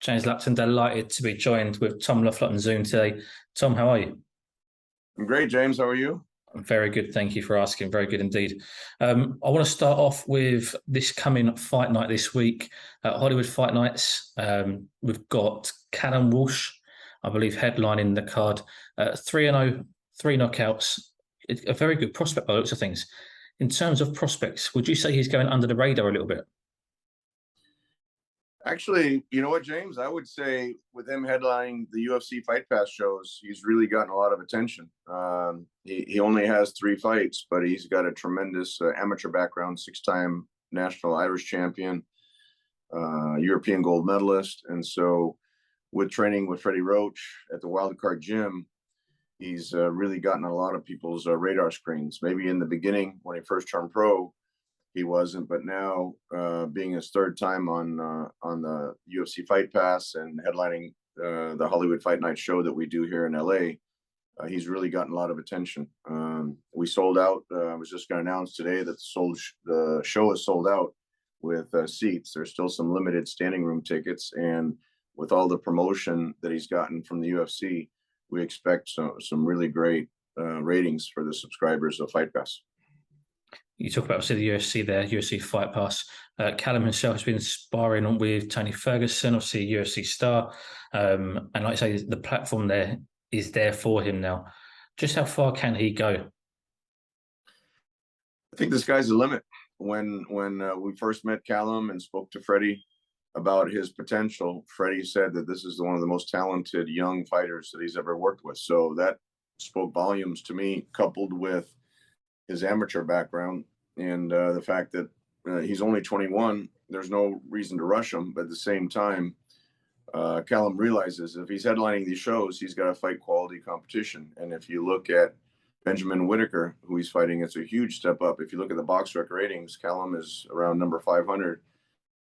James Lapton, delighted to be joined with Tom Loeffler on Zoom today. Tom, how are you? I'm great, James. How are you? I'm very good. Thank you for asking. Very good indeed. I want to start off with this coming fight night this week at Hollywood Fight Nights. We've got Callum Walsh, I believe, headlining the card. 3-0, three knockouts. A very good prospect by the looks of things. In terms of prospects, would you say he's going under the radar a little bit? Actually, you know what, James? I would say with him headlining the UFC Fight Pass shows, he's really gotten a lot of attention. He only has 3 fights, but he's got a tremendous amateur background, 6-time national Irish champion, European gold medalist. And so with training with Freddie Roach at the Wildcard Gym, he's really gotten a lot of people's radar screens. Maybe in the beginning when he first turned pro, he wasn't, but now being his third time on the UFC Fight Pass and headlining the Hollywood Fight Night show that we do here in LA, he's really gotten a lot of attention. We sold out. I was just going to announce today that the show is sold out with seats. There's still some limited standing room tickets, and with all the promotion that he's gotten from the UFC, we expect some really great ratings for the subscribers of Fight Pass. You talk about obviously the UFC there, UFC Fight Pass. Callum himself has been sparring with Tony Ferguson, obviously a UFC star. And like I say, the platform there is there for him now. Just how far can he go? I think the sky's the limit. When we first met Callum and spoke to Freddie about his potential, Freddie said that this is one of the most talented young fighters that he's ever worked with. So that spoke volumes to me, coupled with his amateur background and the fact that he's only 21. There's no reason to rush him, but at the same time, Callum realizes if he's headlining these shows, he's got to fight quality competition. And if you look at Benjamin Whitaker, who he's fighting, it's a huge step up. If you look at the BoxRec ratings, Callum is around number 500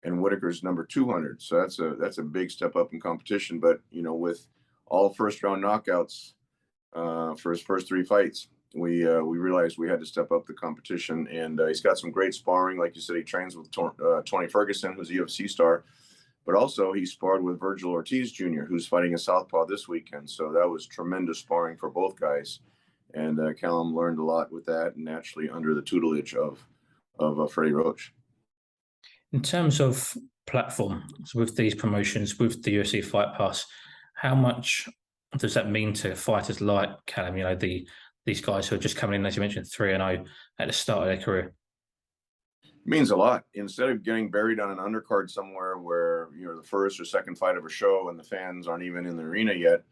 and Whitaker's number 200. So that's a big step up in competition. But with all first round knockouts for his first 3 fights, we realized we had to step up the competition, and he's got some great sparring. Like you said, he trains with Tony Ferguson, who's a UFC star, but also he sparred with Virgil Ortiz Jr., who's fighting a southpaw this weekend. So that was tremendous sparring for both guys, and Callum learned a lot with that, naturally under the tutelage of Freddie Roach. In terms of platforms with these promotions, with the UFC Fight Pass, how much does that mean to fighters like Callum? These guys who are just coming in, as you mentioned, 3-0 at the start of their career. It means a lot. Instead of getting buried on an undercard somewhere where you're the first or second fight of a show and the fans aren't even in the arena yet,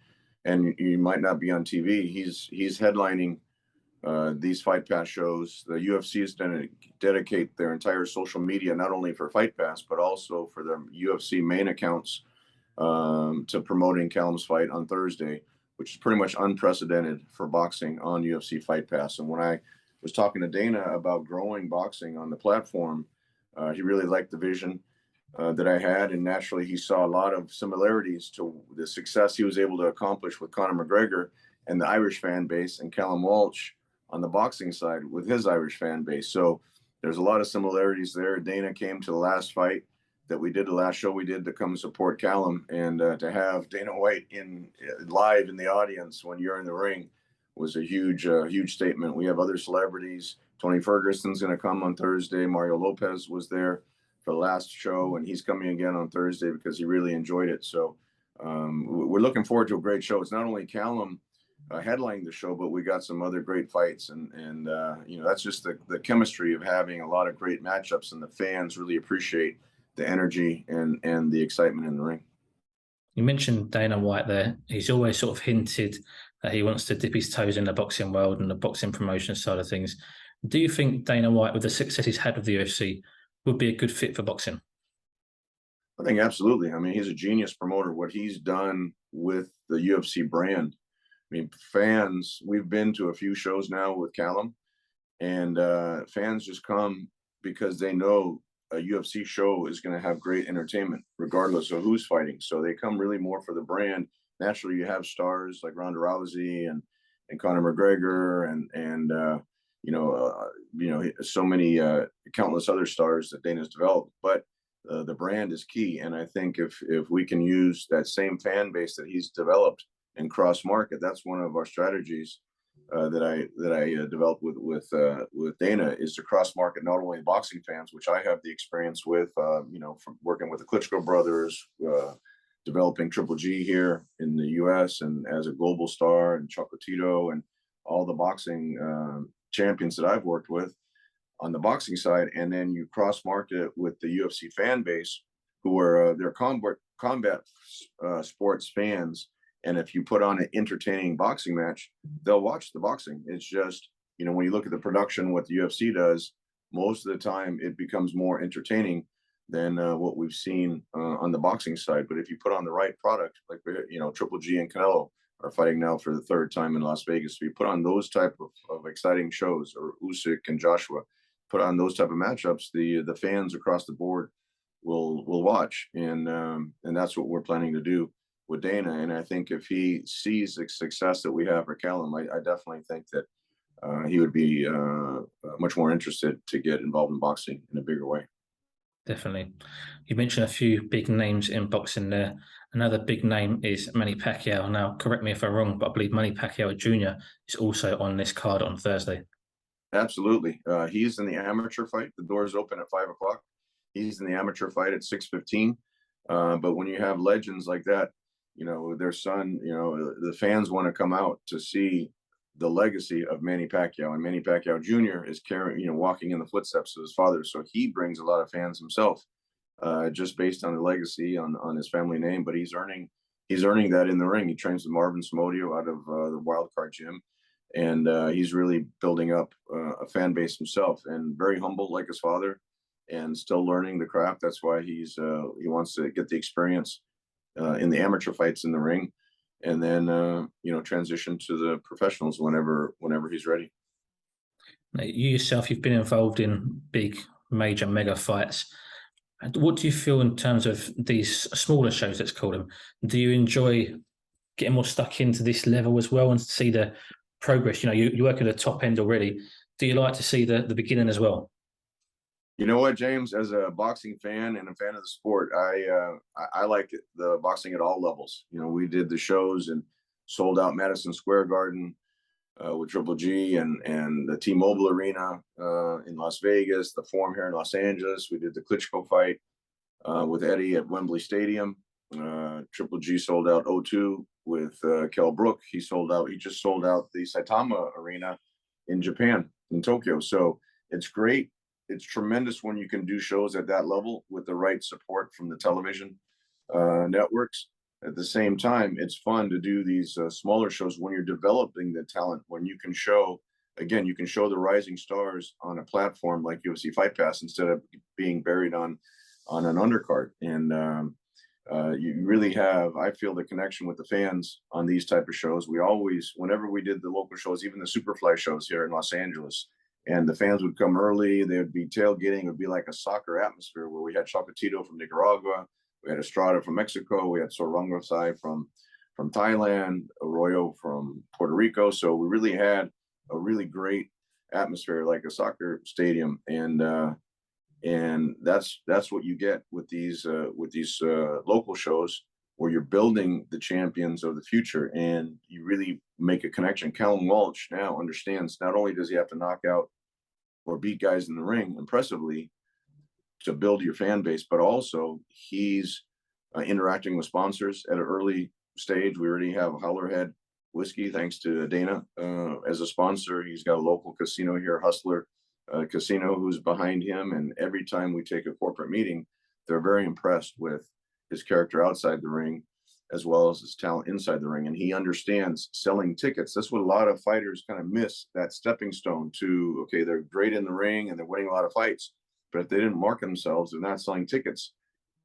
and you might not be on TV, he's headlining these Fight Pass shows. The UFC is going to dedicate their entire social media not only for Fight Pass but also for their UFC main accounts to promoting Callum's fight on Thursday, which is pretty much unprecedented for boxing on UFC Fight Pass. And when I was talking to Dana about growing boxing on the platform, he really liked the vision that I had, and naturally he saw a lot of similarities to the success he was able to accomplish with Conor McGregor and the Irish fan base, and Callum Walsh on the boxing side with his Irish fan base. So there's a lot of similarities there. Dana came to the last fight that we did, the last show we did, to come support Callum, and to have Dana White in live in the audience when you're in the ring was a huge statement. We have other celebrities. Tony Ferguson's going to come on Thursday. Mario Lopez was there for the last show, and he's coming again on Thursday because he really enjoyed it. So we're looking forward to a great show. It's not only Callum headlining the show, but we got some other great fights, and that's just the chemistry of having a lot of great matchups, and the fans really appreciate the energy and the excitement in the ring. You mentioned Dana White there. He's always sort of hinted that he wants to dip his toes in the boxing world and the boxing promotion side of things. Do you think Dana White, with the success he's had with the UFC, would be a good fit for boxing? I think absolutely. I mean, he's a genius promoter. What he's done with the UFC brand. I mean, fans, we've been to a few shows now with Callum, and fans just come because they know a UFC show is going to have great entertainment, regardless of who's fighting. So they come really more for the brand. Naturally, you have stars like Ronda Rousey and Conor McGregor and so many countless other stars that Dana's developed. But the brand is key. And I think if we can use that same fan base that he's developed and cross market, that's one of our strategies that I developed with Dana, is to cross market not only boxing fans, which I have the experience with, from working with the Klitschko brothers, developing Triple G here in the U.S. and as a global star, and Chocolatito and all the boxing champions that I've worked with on the boxing side, and then you cross market with the UFC fan base, who are they're combat sports fans. And if you put on an entertaining boxing match, they'll watch the boxing. It's just, when you look at the production, what the UFC does, most of the time it becomes more entertaining than what we've seen on the boxing side. But if you put on the right product, like, Triple G and Canelo are fighting now for the third time in Las Vegas. If you put on those type of exciting shows, or Usyk and Joshua, put on those type of matchups, the fans across the board will watch. And that's what we're planning to do with Dana. And I think if he sees the success that we have for Callum, I definitely think that he would be much more interested to get involved in boxing in a bigger way. Definitely. You mentioned a few big names in boxing there. Another big name is Manny Pacquiao. Now, correct me if I'm wrong, but I believe Manny Pacquiao Jr. is also on this card on Thursday. Absolutely. He's in the amateur fight. The doors open at 5 o'clock. He's in the amateur fight at 6:15. But when you have legends like that, their son, the fans want to come out to see the legacy of Manny Pacquiao. And Manny Pacquiao Jr. is walking in the footsteps of his father. So he brings a lot of fans himself, just based on the legacy, on his family name. But he's earning that in the ring. He trains with Marvin out of the Wild Card Gym. And he's really building up a fan base himself, and very humble like his father, and still learning the craft. That's why he wants to get the experience in the amateur fights in the ring, and then transition to the professionals whenever he's ready. Now, you yourself, you've been involved in big, major, mega fights. What do you feel in terms of these smaller shows, let's call them? Do you enjoy getting more stuck into this level as well and see the progress? You work at the top end already. Do you like to see the beginning as well? You know what, James? As a boxing fan and a fan of the sport, I like the boxing at all levels. We did the shows and sold out Madison Square Garden with Triple G, and the T-Mobile Arena in Las Vegas, the Forum here in Los Angeles. We did the Klitschko fight with Eddie at Wembley Stadium. Triple G sold out O2 with Kell Brook. He just sold out the Saitama Arena in Japan, in Tokyo. So it's great. It's tremendous when you can do shows at that level with the right support from the television networks. At the same time, it's fun to do these smaller shows when you're developing the talent, when you can show the rising stars on a platform like UFC Fight Pass, instead of being buried on an undercard. And you really have, I feel, the connection with the fans on these type of shows. Whenever we did the local shows, even the Superfly shows here in Los Angeles, and the fans would come early, they would be tailgating. It would be like a soccer atmosphere, where we had Chocolatito from Nicaragua, we had Estrada from Mexico, we had Sorongosai from Thailand, Arroyo from Puerto Rico. So we really had a really great atmosphere, like a soccer stadium. And that's what you get with these local shows, where you're building the champions of the future, and you really make a connection. Callum Walsh now understands, not only does he have to knock out or beat guys in the ring impressively to build your fan base, but also he's interacting with sponsors at an early stage. We already have Hagler Whiskey, thanks to Dana, as a sponsor. He's got a local casino here, Hustler Casino, who's behind him. And every time we take a corporate meeting, they're very impressed with his character outside the ring, as well as his talent inside the ring. And he understands selling tickets. That's what a lot of fighters kind of miss, that stepping stone to, okay, they're great in the ring and they're winning a lot of fights, but if they didn't market themselves, they're not selling tickets.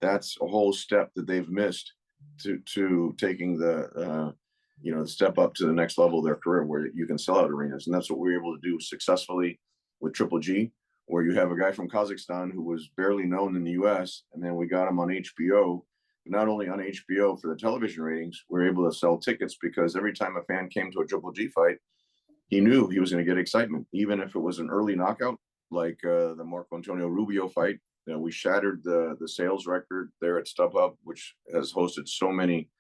That's a whole step that they've missed to taking the step up to the next level of their career, where you can sell out arenas. And that's what we were able to do successfully with Triple G, where you have a guy from Kazakhstan who was barely known in the US, and then we got him on HBO. Not only on HBO for the television ratings, we were able to sell tickets, because every time a fan came to a Triple G fight, he knew he was going to get excitement, even if it was an early knockout, like the Marco Antonio Rubio fight we shattered the sales record there at StubHub, which has hosted so many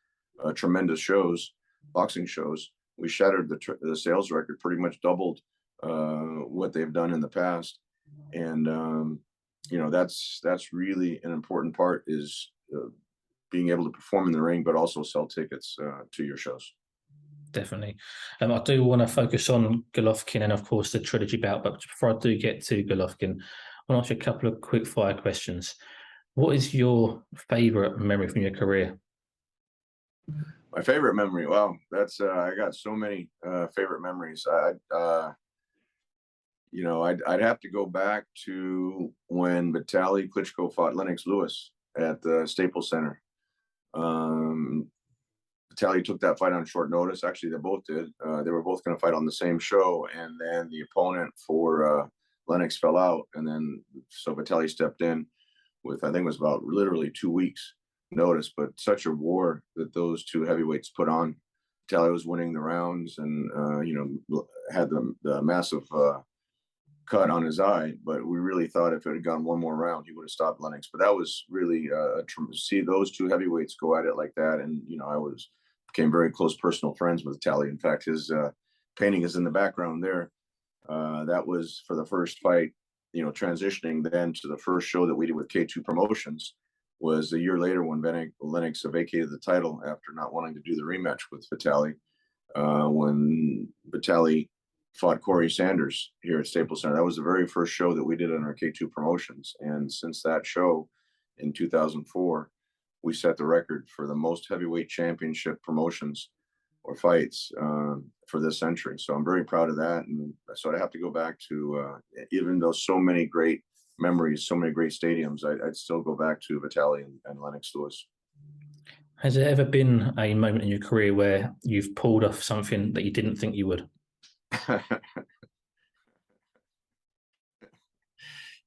tremendous shows, boxing shows. We shattered the sales record, pretty much doubled what they've done in the past. And that's really an important part, is being able to perform in the ring, but also sell tickets to your shows. Definitely. I do want to focus on Golovkin and, of course, the trilogy bout. But before I do get to Golovkin, I want to ask you a couple of quick fire questions. What is your favorite memory from your career? My favorite memory? Wow, that's I got so many favorite memories. I'd have to go back to when Vitaly Klitschko fought Lennox Lewis at the Staples Center. Vitaly took that fight on short notice. Actually, they both did. They were both going to fight on the same show, and then the opponent for Lennox fell out, and then so Vitaly stepped in with, I think it was about literally 2 weeks notice. But such a war that those two heavyweights put on. Vitaly was winning the rounds, and had the massive cut on his eye, but we really thought if it had gone one more round, he would have stopped Lennox. But that was really see those two heavyweights go at it like that. And I became very close personal friends with Vitaly. In fact, his painting is in the background there. That was for the first fight. Transitioning then to the first show that we did with K2 Promotions was a year later when Lennox vacated the title after not wanting to do the rematch with Vitaly. When Vitaly fought Corey Sanders here at Staples Center. That was the very first show that we did on our K2 Promotions. And since that show in 2004, we set the record for the most heavyweight championship promotions or fights for this century. So I'm very proud of that. And so I have to go back to, even though so many great memories, so many great stadiums, I'd still go back to Vitaly and Lennox Lewis. Has there ever been a moment in your career where you've pulled off something that you didn't think you would?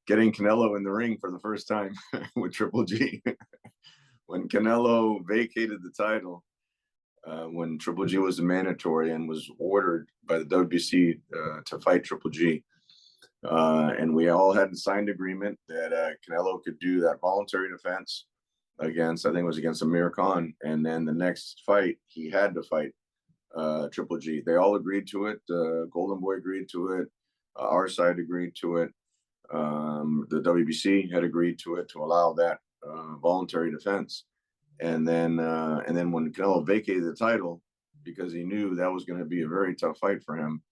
Getting Canelo in the ring for the first time with Triple G. When Canelo vacated the title, when Triple G was a mandatory and was ordered by the WBC to fight Triple G, and we all had a signed agreement that Canelo could do that voluntary defense against, I think it was against Amir Khan, and then the next fight he had to fight Triple G. They all agreed to it. Golden Boy agreed to it. Our side agreed to it. The WBC had agreed to it, to allow that voluntary defense. And then when Canelo vacated the title, because he knew that was going to be a very tough fight for him,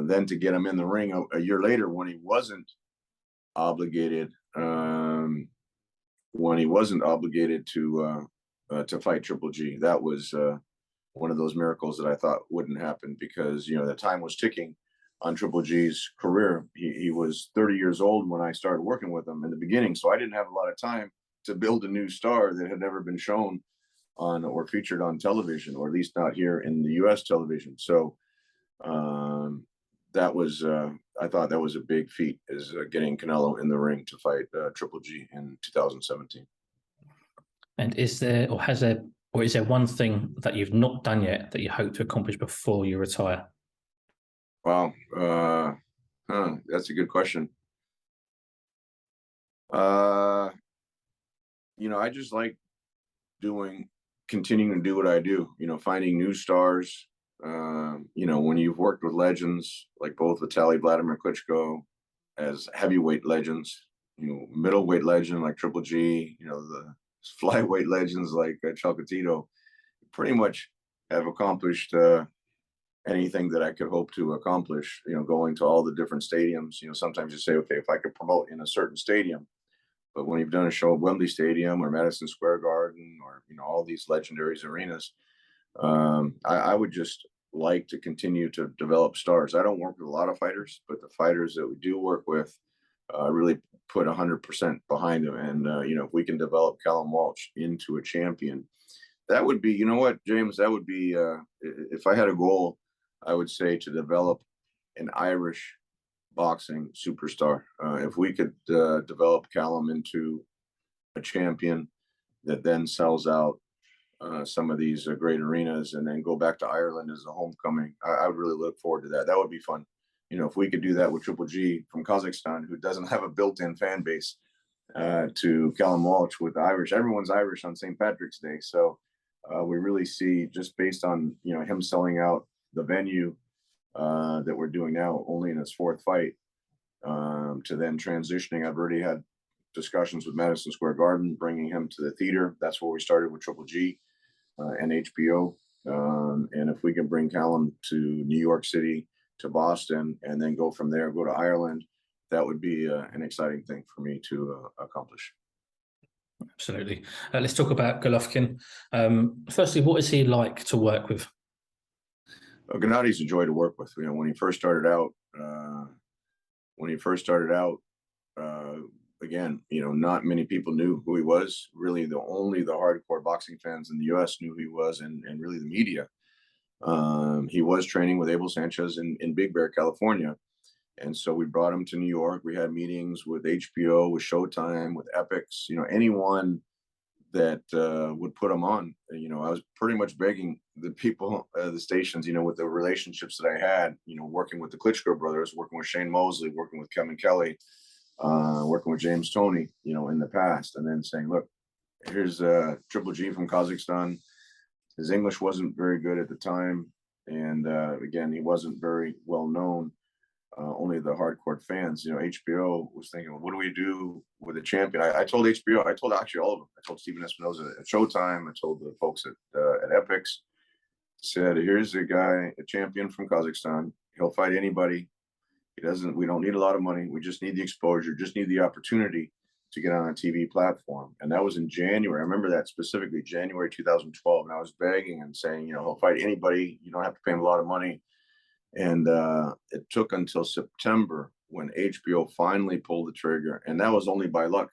then to get him in the ring a year later when he wasn't obligated, to fight Triple G, that was one of those miracles that I thought wouldn't happen, because the time was ticking on Triple G's career. He was 30 years old when I started working with him in the beginning, so I didn't have a lot of time to build a new star that had never been shown on or featured on television, or at least not here in the U.S. television. So that was I thought that was a big feat, is getting Canelo in the ring to fight Triple G in 2017. And is there one thing that you've not done yet that you hope to accomplish before you retire? Wow, that's a good question. I just like continuing to do what I do. Finding new stars. When you've worked with legends like both Vitaly, Vladimir Klitschko as heavyweight legends, middleweight legend like Triple G, the flyweight legends like Chocolatito, pretty much have accomplished anything that I could hope to accomplish, going to all the different stadiums. Sometimes you say, okay, if I could promote in a certain stadium, but when you've done a show at Wembley Stadium or Madison Square Garden or, all these legendary arenas, I would just like to continue to develop stars. I don't work with a lot of fighters, but the fighters that we do work with, really put 100% behind them. And, if we can develop Callum Walsh into a champion, that would be, James, that would be, if I had a goal, I would say to develop an Irish boxing superstar. If we could develop Callum into a champion that then sells out some of these great arenas and then go back to Ireland as a homecoming, I would really look forward to that. That would be fun. If we could do that with Triple G from Kazakhstan, who doesn't have a built-in fan base, to Callum Walsh with Irish. Everyone's Irish on St. Patrick's Day. So we really see, just based on, him selling out the venue that we're doing now, only in his fourth fight, to then transitioning. I've already had discussions with Madison Square Garden, bringing him to the theater. That's where we started with Triple G and HBO. And if we can bring Callum to New York City, to Boston, and then go from there, go to Ireland, that would be an exciting thing for me to accomplish. Absolutely. Let's talk about Golovkin. Firstly, what is he like to work with? Gennady's a joy to work with. When he first started out, again, not many people knew who he was. Really, only the hardcore boxing fans in the U.S. knew who he was, and really the media. He was training with Abel Sanchez in Big Bear, California. And so we brought him to New York. We had meetings with HBO, with Showtime, with Epix, anyone that would put him on. I was pretty much begging the people, the stations, with the relationships that I had, working with the Klitschko brothers, working with Shane Mosley, working with Kevin Kelly, working with James Toney, in the past, and then saying, look, here's Triple G from Kazakhstan. His English wasn't very good at the time. And again, he wasn't very well known. Only the hardcore fans. HBO was thinking, well, what do we do with a champion? I told HBO, I told actually all of them. I told Steven Espinoza at Showtime. I told the folks at Epix, said, here's a guy, a champion from Kazakhstan. He'll fight anybody. We don't need a lot of money. We just need the exposure, just need the opportunity to get on a TV platform. And that was in January. I remember that specifically, January 2012. And I was begging and saying, he'll fight anybody. You don't have to pay him a lot of money. And it took until September when HBO finally pulled the trigger. And that was only by luck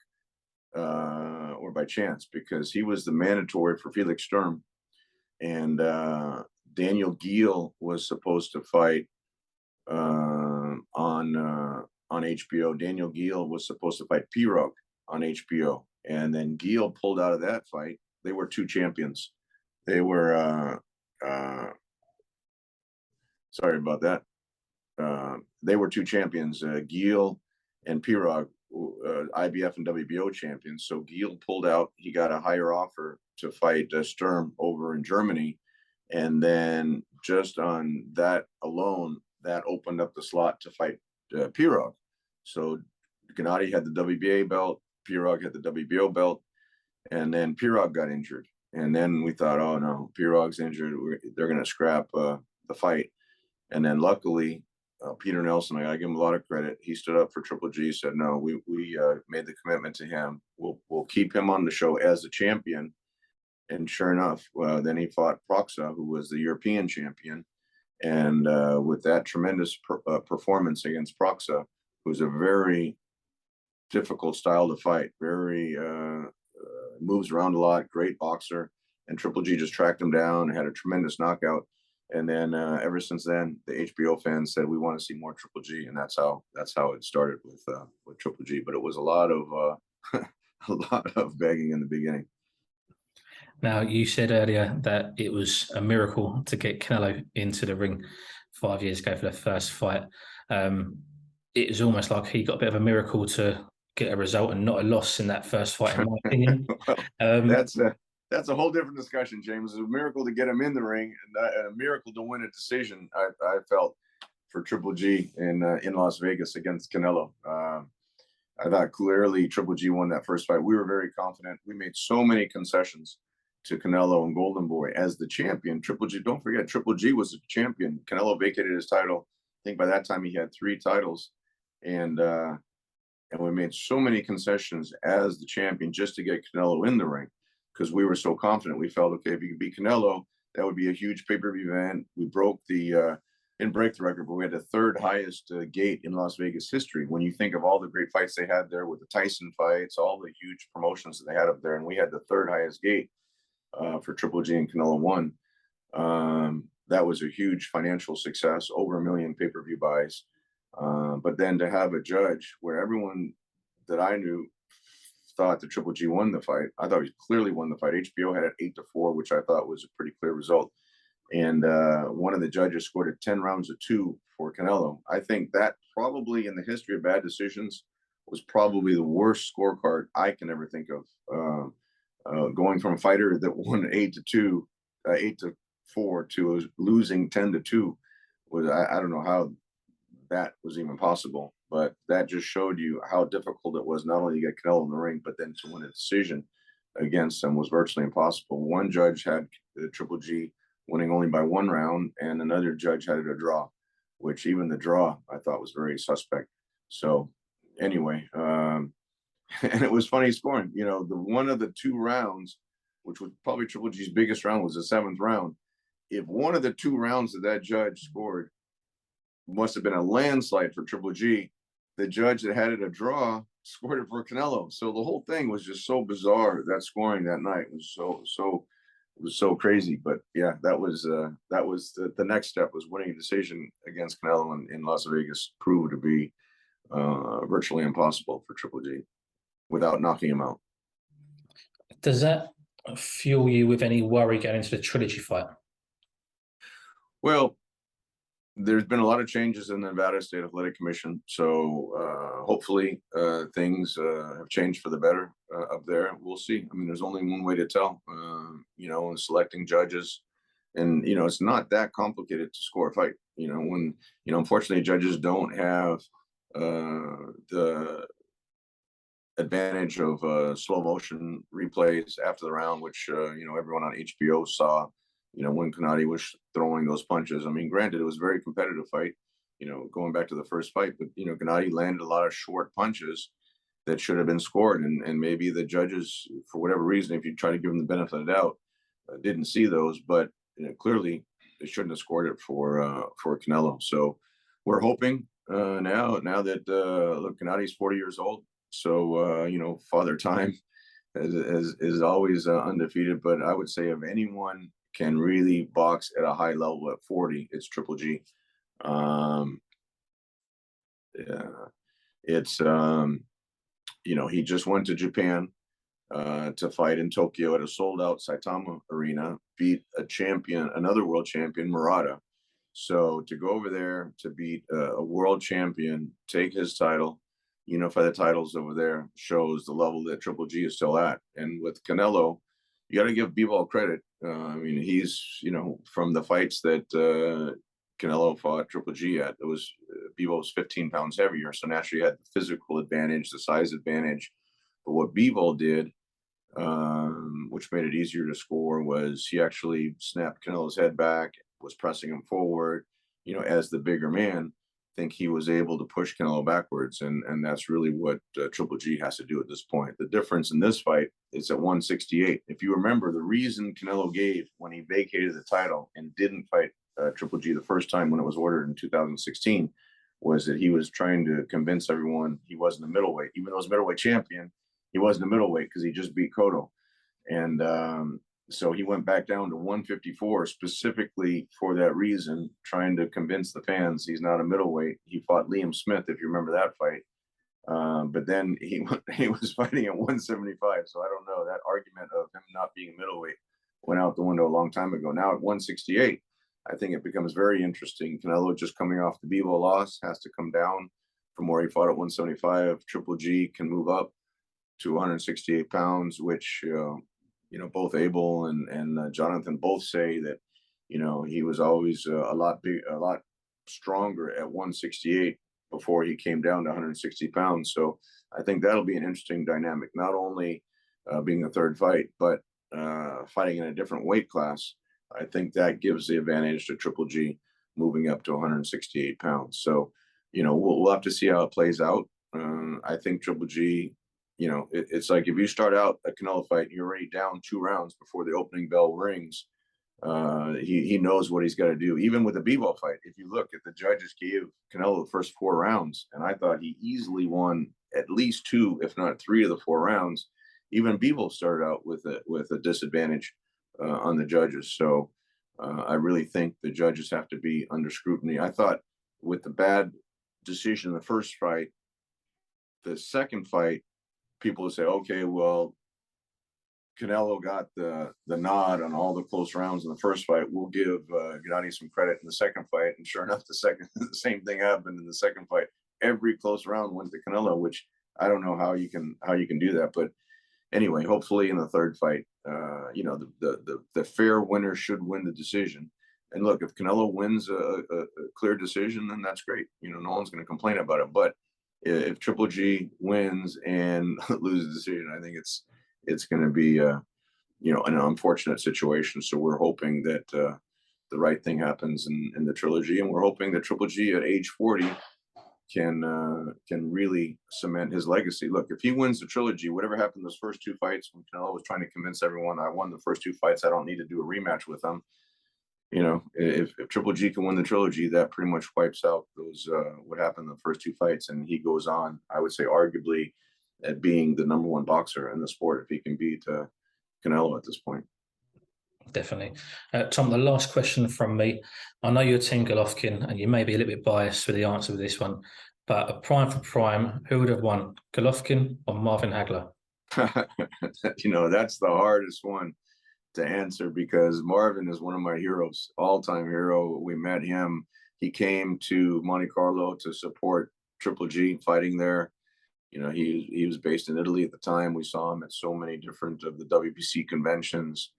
or by chance, because he was the mandatory for Felix Sturm. And Daniel Geale was supposed to fight on HBO. Daniel Geale was supposed to fight Pirog on HBO. And then Geale pulled out of that fight. They were two champions. They were sorry about that. They were two champions, Geale and Pirog, IBF and WBO champions. So Geale pulled out. He got a higher offer to fight Sturm over in Germany. And then just on that alone, that opened up the slot to fight Pirog. So Gennady had the WBA belt, Pirog had the WBO belt, and then Pirog got injured. And then we thought, oh no, Pirog's injured. They're going to scrap the fight. And then luckily, Peter Nelson, I give him a lot of credit. He stood up for Triple G, said, no, we made the commitment to him. We'll keep him on the show as the champion. And sure enough, then he fought Proxa, who was the European champion. And with that tremendous performance against Proxa, who's a very difficult style to fight, very moves around a lot, great boxer. And Triple G just tracked him down and had a tremendous knockout. And then ever since then, the HBO fans said, we want to see more Triple G. And that's how it started with Triple G. But it was a lot of begging in the beginning. Now, you said earlier that it was a miracle to get Canelo into the ring 5 years ago for the first fight. It was almost like he got a bit of a miracle to get a result and not a loss in that first fight, in my opinion. Well, that's a whole different discussion, James. It's a miracle to get him in the ring and a miracle to win a decision, I felt, for Triple G in Las Vegas against Canelo. I thought clearly Triple G won that first fight. We were very confident. We made so many concessions to Canelo and Golden Boy as the champion. Triple G, don't forget, Triple G was the champion. Canelo vacated his title. I think by that time he had 3 titles. And we made so many concessions as the champion just to get Canelo in the ring, because we were so confident. We felt, okay, if you could beat Canelo, that would be a huge pay-per-view event. We broke didn't break the record, but we had the 3rd highest gate in Las Vegas history. When you think of all the great fights they had there with the Tyson fights, all the huge promotions that they had up there, and we had the 3rd highest gate for Triple G and Canelo won. That was a huge financial success, over 1 million pay-per-view buys. But then to have a judge where everyone that I knew thought that Triple G won the fight. I thought he clearly won the fight. HBO had it 8-4, which I thought was a pretty clear result. And one of the judges scored it 10 rounds to 2 for Canelo. I think that probably in the history of bad decisions was probably the worst scorecard I can ever think of. Going from a fighter that won 8-2, 8-4 to losing 10-2 was, I don't know how that was even possible, but that just showed you how difficult it was not only to get Canelo in the ring, but then to win a decision against him was virtually impossible. One judge had Triple G winning only by 1 round, and another judge had it a draw, which even the draw I thought was very suspect. So anyway, and it was funny scoring. You know, the one of the 2 rounds, which was probably Triple G's biggest round, was the 7th round. If one of the 2 rounds that judge scored must have been a landslide for Triple G, the judge that had it a draw scored it for Canelo. So the whole thing was just so bizarre. That scoring that night was so crazy. But yeah, that was the next step, was winning a decision against Canelo in Las Vegas. Proved to be virtually impossible for Triple G without knocking him out. Does that fuel you with any worry going into the trilogy fight? Well, there's been a lot of changes in the Nevada State Athletic Commission, so hopefully things have changed for the better up there. We'll see. I mean, there's only one way to tell, you know, in selecting judges. And, you know, it's not that complicated to score a fight. You know, when, you know, unfortunately, judges don't have the advantage of slow motion replays after the round, which, you know, everyone on HBO saw, you know, when Gennady was throwing those punches. I mean, granted, it was a very competitive fight, you know, going back to the first fight, but, you know, Gennady landed a lot of short punches that should have been scored. And maybe the judges, for whatever reason, if you try to give them the benefit of the doubt, didn't see those, but you know, clearly they shouldn't have scored it for Canelo. So we're hoping now that look, Gennady's 40 years old, so you know, Father Time is always undefeated. But I would say if anyone can really box at a high level at 40, it's Triple G. Yeah, it's you know, he just went to Japan to fight in Tokyo at a sold-out Saitama arena, beat a champion, another world champion, Murata. So to go over there to beat a world champion, take his title, unify the titles over there, shows the level that Triple G is still at. And with Canelo, you got to give B-Ball credit. I mean, he's, you know, from the fights that Canelo fought Triple G at, it was B-Ball was 15 pounds heavier, so naturally he had the physical advantage, the size advantage. But what B-Ball did, which made it easier to score, was he actually snapped Canelo's head back, was pressing him forward. You know, as the bigger man, I think he was able to push Canelo backwards, and that's really what Triple G has to do at this point. The difference in this fight is at 168. If you remember, the reason Canelo gave when he vacated the title and didn't fight Triple G the first time when it was ordered in 2016 was that he was trying to convince everyone he wasn't a middleweight. Even though he was middleweight champion, he wasn't a middleweight because he just beat Cotto. And so he went back down to 154 specifically for that reason, trying to convince the fans he's not a middleweight. He fought Liam Smith, if you remember that fight. But then he was fighting at 175. So I don't know. That argument of him not being a middleweight went out the window a long time ago. Now at 168, I think it becomes very interesting. Canelo, just coming off the Bivol loss, has to come down from where he fought at 175. Triple G can move up to 168 pounds, which you know, both Abel and Jonathan both say that, you know, he was always a lot stronger at 168 before he came down to 160 pounds. So I think that'll be an interesting dynamic, not only being a third fight, but fighting in a different weight class. I think that gives the advantage to Triple G moving up to 168 pounds. So, you know, we'll have to see how it plays out. I think Triple G, you know, it's like if you start out a Canelo fight, you're already down 2 rounds before the opening bell rings. He knows what he's got to do. Even with the Bivol fight, if you look at the judges gave Canelo the first 4 rounds, and I thought he easily won at least 2, if not 3 of the 4 rounds. Even Bivol started out with a disadvantage on the judges. So I really think the judges have to be under scrutiny. I thought with the bad decision in the first fight, the second fight, people would say, okay, well, Canelo got the nod on all the close rounds in the first fight. We'll give Gennady some credit in the second fight. And sure enough, the same thing happened in the second fight. Every close round went to Canelo, which I don't know how you can do that. But anyway, hopefully in the third fight, the fair winner should win the decision. And look, if Canelo wins a clear decision, then that's great. No one's going to complain about it. But if Triple G wins and loses the decision, I think it's going to be an unfortunate situation. So we're hoping that the right thing happens in the trilogy, and we're hoping that Triple G at age 40 can really cement his legacy. Look, if he wins the trilogy, whatever happened those first two fights when Canelo was trying to convince everyone I won the first two fights, I don't need to do a rematch with him. If Triple G can win the trilogy, that pretty much wipes out those what happened in the first two fights, and he goes on, I would say, arguably at being the number one boxer in the sport if he can beat Canelo at this point. Definitely. Tom, the last question from me. I know you're Team Golovkin, and you may be a little bit biased with the answer to this one, but a prime for prime, who would have won, Golovkin or Marvin Hagler? That's the hardest one to answer because Marvin is one of my heroes, all-time hero. We met him. He came to Monte Carlo to support Triple G fighting there. He was based in Italy at the time. We saw him at so many different of the WBC conventions.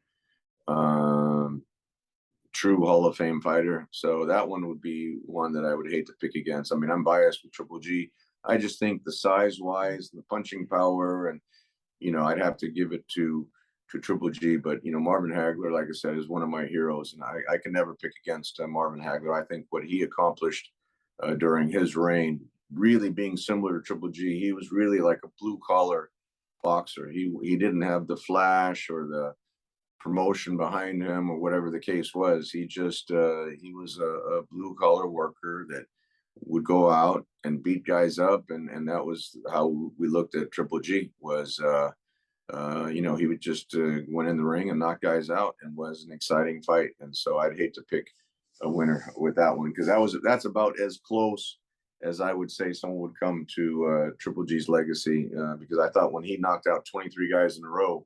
True Hall of Fame fighter. So that one would be one that I would hate to pick against. I mean, I'm biased with Triple G. I just think the size-wise, the punching power, and I'd have to give it to Triple G. But Marvin Hagler, like I said, is one of my heroes, and I can never pick against Marvin Hagler. I think what he accomplished during his reign, really being similar to Triple G, he was really like a blue-collar boxer. He didn't have the flash or the promotion behind him or whatever the case was. He was a blue collar worker that would go out and beat guys up, and that was how we looked at Triple G. Was he would just went in the ring and knock guys out, and was an exciting fight. And so I'd hate to pick a winner with that one because that's about as close as I would say someone would come to Triple G's legacy, because I thought when he knocked out 23 guys in a row,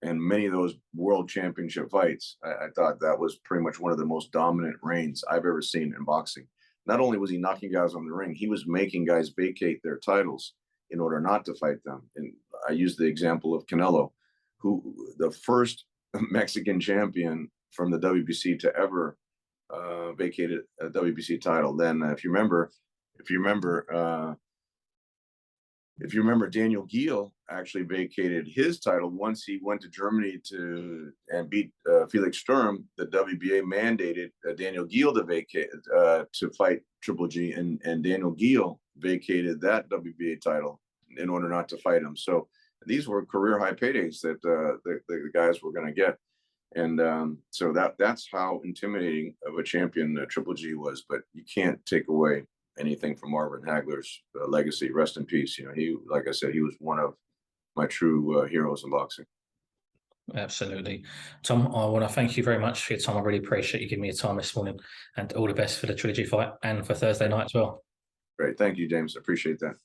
and many of those world championship fights, I thought that was pretty much one of the most dominant reigns I've ever seen in boxing. Not only was he knocking guys on the ring, he was making guys vacate their titles in order not to fight them. And I use the example of Canelo, who the first Mexican champion from the WBC to ever vacated a WBC title. Then if you remember, Daniel Giel actually vacated his title once he went to Germany and beat Felix Sturm. The WBA mandated Daniel Giel to fight Triple G, and Daniel Giel vacated that WBA title in order not to fight him. So these were career high paydays that the guys were going to get, and so that's how intimidating of a champion Triple G was. But you can't take away anything from Marvin Hagler's legacy. Rest in peace. He, like I said, he was one of my true heroes in boxing. Absolutely. Tom, I want to thank you very much for your time. I really appreciate you giving me your time this morning, and all the best for the trilogy fight and for Thursday night as well. Great. Thank you, James. I appreciate that.